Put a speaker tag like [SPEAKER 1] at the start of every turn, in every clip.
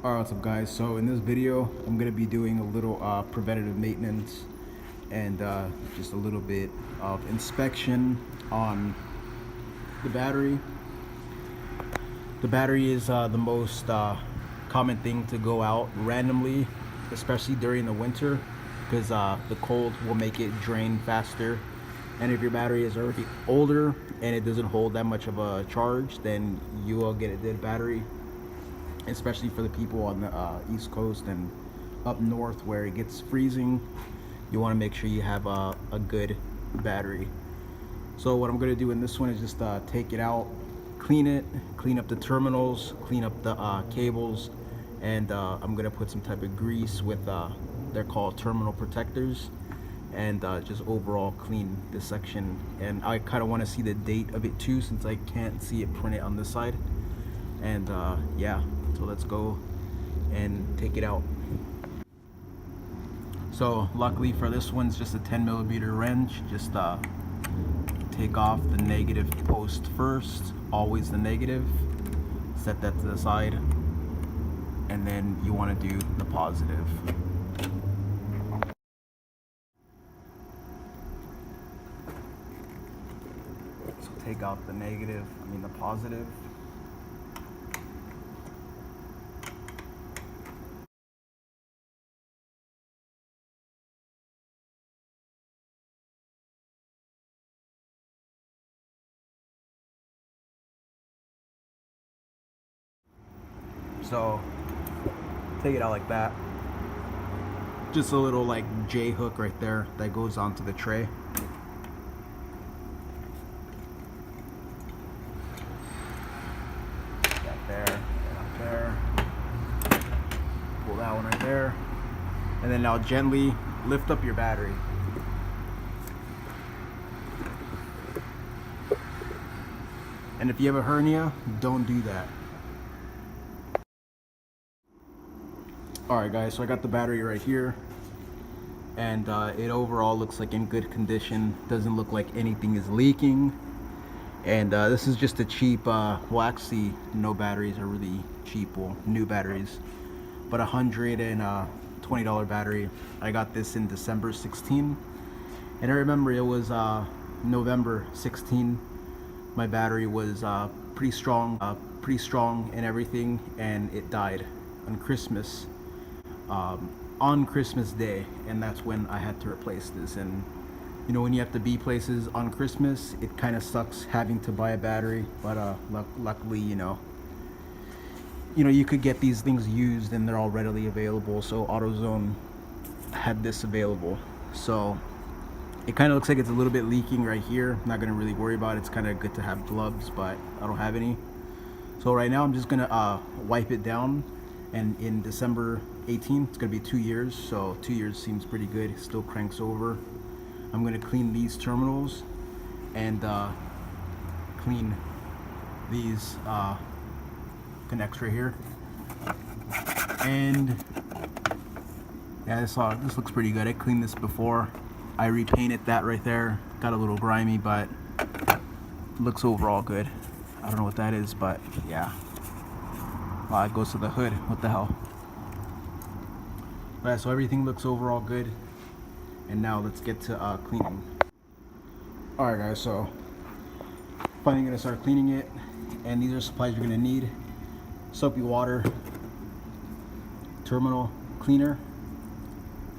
[SPEAKER 1] Alright, what's up guys? So in this video I'm going to be doing a little preventative maintenance and just a little bit of inspection on the battery. The battery is the most common thing to go out randomly, especially during the winter, because the cold will make it drain faster. And if your battery is already older and it doesn't hold that much of a charge, then you will get a dead battery, especially for the people on the East Coast and up north where it gets freezing. You want to make sure you have a good battery. So what I'm going to do in this one is just take it out, clean it, clean up the terminals, clean up the cables, and I'm going to put some type of grease with they're called terminal protectors, and just overall clean this section. And I kind of want to see the date of it too, since I can't see it printed on this side. And yeah, so let's go and take it out. So luckily for this one, it's just a 10mm wrench. Just take off the negative post first, always the negative, set that to the side, and then you want to do the positive. So take out the negative, the positive. So take it out like that. Just a little like J hook right there that goes onto the tray. That there, that there. Pull that one right there. And then now gently lift up your battery. And if you have a hernia, don't do that. Alright guys, so I got the battery right here, and it overall looks like in good condition. Doesn't look like anything is leaking. And this is just a cheap, well actually no batteries are really cheap, well new batteries, but $120 battery. I got this in December 16, and I remember it was November 16. My battery was pretty strong and everything, and it died on Christmas. On Christmas Day, and that's when I had to replace this. And you know, when you have to be places on Christmas, it kind of sucks having to buy a battery, but luckily, you know, you could get these things used and they're all readily available. So AutoZone had this available. So it kind of looks like it's a little bit leaking right here. I'm not gonna really worry about it. It's kind of good to have gloves, but I don't have any. So right now I'm just gonna wipe it down, and in December 18th, it's gonna be 2 years, so 2 years seems pretty good. It still cranks over. I'm gonna clean these terminals and clean these connects right here. And yeah, this looks pretty good. I cleaned this before. I repainted that right there. Got a little grimy, but looks overall good. I don't know what that is, but yeah. Well, it goes to the hood. What the hell? Alright, so everything looks overall good. And now let's get to cleaning. Alright guys, so finally gonna start cleaning it. And these are supplies you're gonna need. Soapy water, terminal cleaner.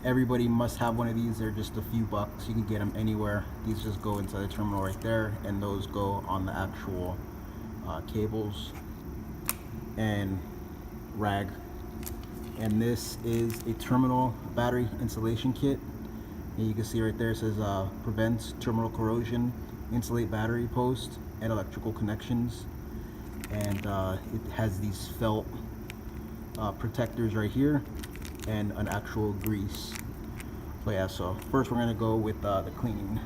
[SPEAKER 1] Everybody must have one of these. They're just a few bucks. You can get them anywhere. These just go inside the terminal right there, and those go on the actual cables. And rag. And this is a terminal battery insulation kit. And you can see right there it says prevents terminal corrosion, insulate battery post and electrical connections. And it has these felt protectors right here and an actual grease. So yeah, so first we're gonna go with the cleaning.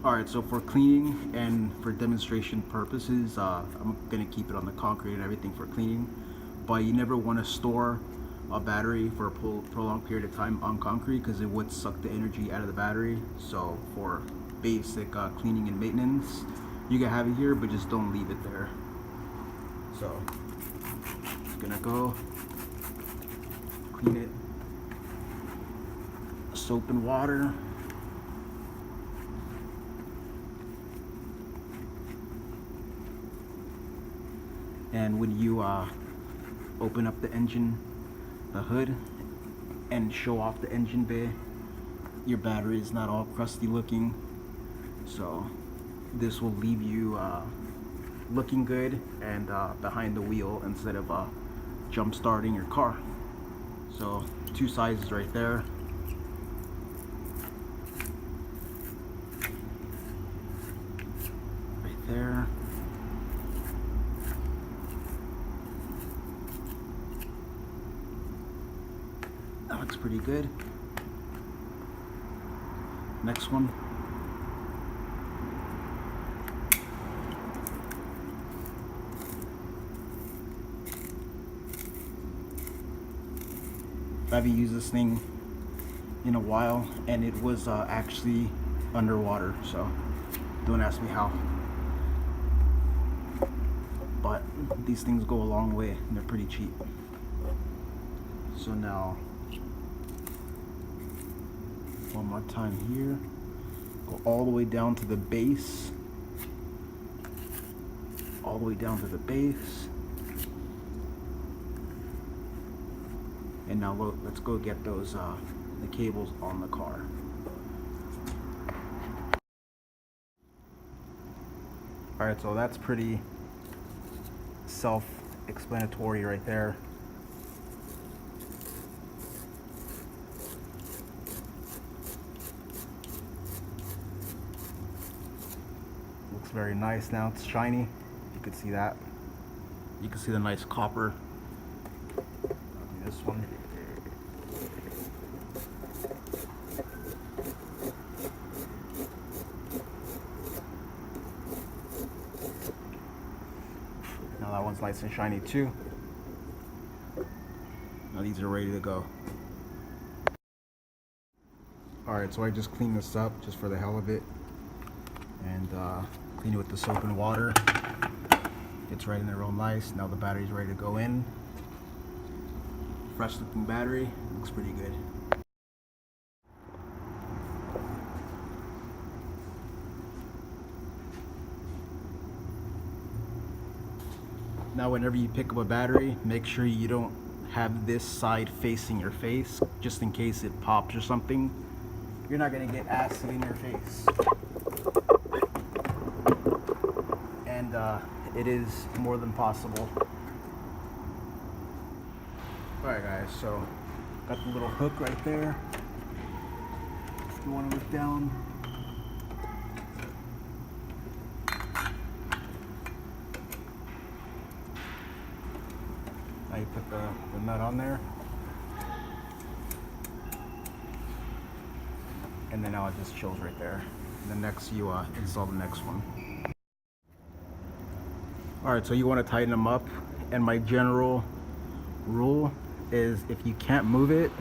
[SPEAKER 1] Alright, so for cleaning and for demonstration purposes, I'm gonna keep it on the concrete and everything for cleaning, but you never want to store a battery for a prolonged period of time on concrete, because it would suck the energy out of the battery. So for basic cleaning and maintenance, you can have it here, but just don't leave it there. So just gonna go clean it, soap and water. And when you open up the engine, the hood, and show off the engine bay, your battery is not all crusty looking. So this will leave you looking good and behind the wheel instead of jump starting your car. So 2 sizes right there. Right there. That looks pretty good. Next one. I haven't used this thing in a while, and it was actually underwater, so don't ask me how. But these things go a long way, and they're pretty cheap. So now, one more time here. Go all the way down to the base. All the way down to the base. And now let's go get those the cables on the car. All right, so that's pretty self-explanatory right there. Looks very nice now. It's shiny. You can see that. You can see the nice copper. This one. Now that one's nice and shiny too. Now these are ready to go. Alright, so I just cleaned this up just for the hell of it. And clean it with the soap and water. It's right in there real nice. Now the battery's ready to go in. Fresh looking battery, looks pretty good. Now whenever you pick up a battery, make sure you don't have this side facing your face, just in case it pops or something. You're not gonna get acid in your face. And it is more than possible. Alright guys, so got the little hook right there. If you want to look down. Now you put the nut on there. And then now it just chills right there. And then next you install the next one. Alright, so you want to tighten them up. And my general rule is if you can't move it,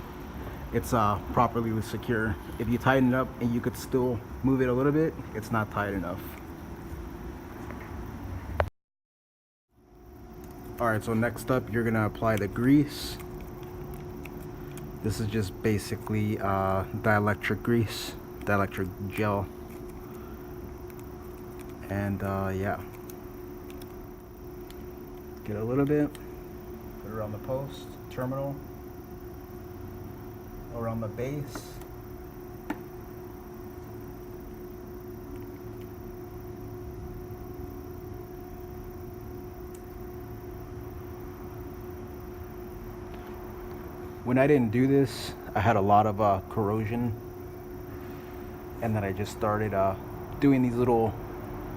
[SPEAKER 1] it's properly secure. If you tighten it up and you could still move it a little bit, it's not tight enough. Alright, so next up you're gonna apply the grease. This is just basically dielectric grease, dielectric gel. And yeah, get a little bit, put it around the post, terminal, around the base. When I didn't do this, I had a lot of corrosion, and then I just started doing these little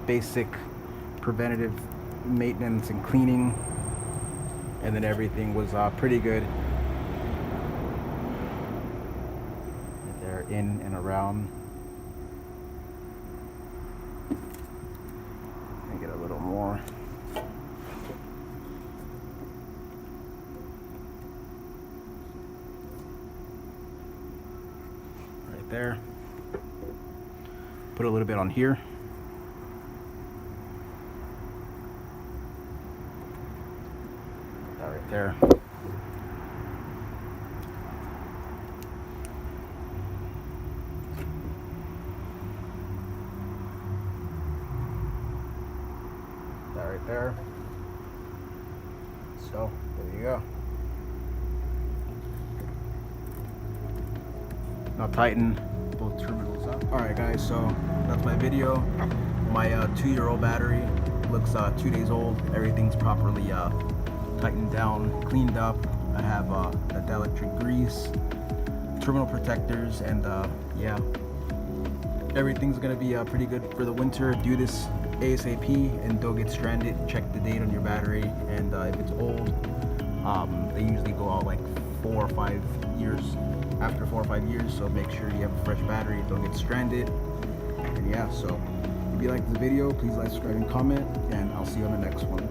[SPEAKER 1] basic preventative maintenance and cleaning, and then everything was pretty good. They're in and around. I get a little more. Right there. Put a little bit on here. right there. That right there. So there you go. Now tighten both terminals up. Alright guys, so that's my video. My 2-year-old battery looks 2 days old. Everything's properly tightened down, cleaned up. I have the dielectric grease, terminal protectors, and yeah, everything's gonna be pretty good for the winter. Do this ASAP and don't get stranded. Check the date on your battery, and if it's old, they usually go out like 4 or 5 years. After 4 or 5 years, so make sure you have a fresh battery, don't get stranded. And yeah, so if you like this video, please like, subscribe, and comment, and I'll see you on the next one.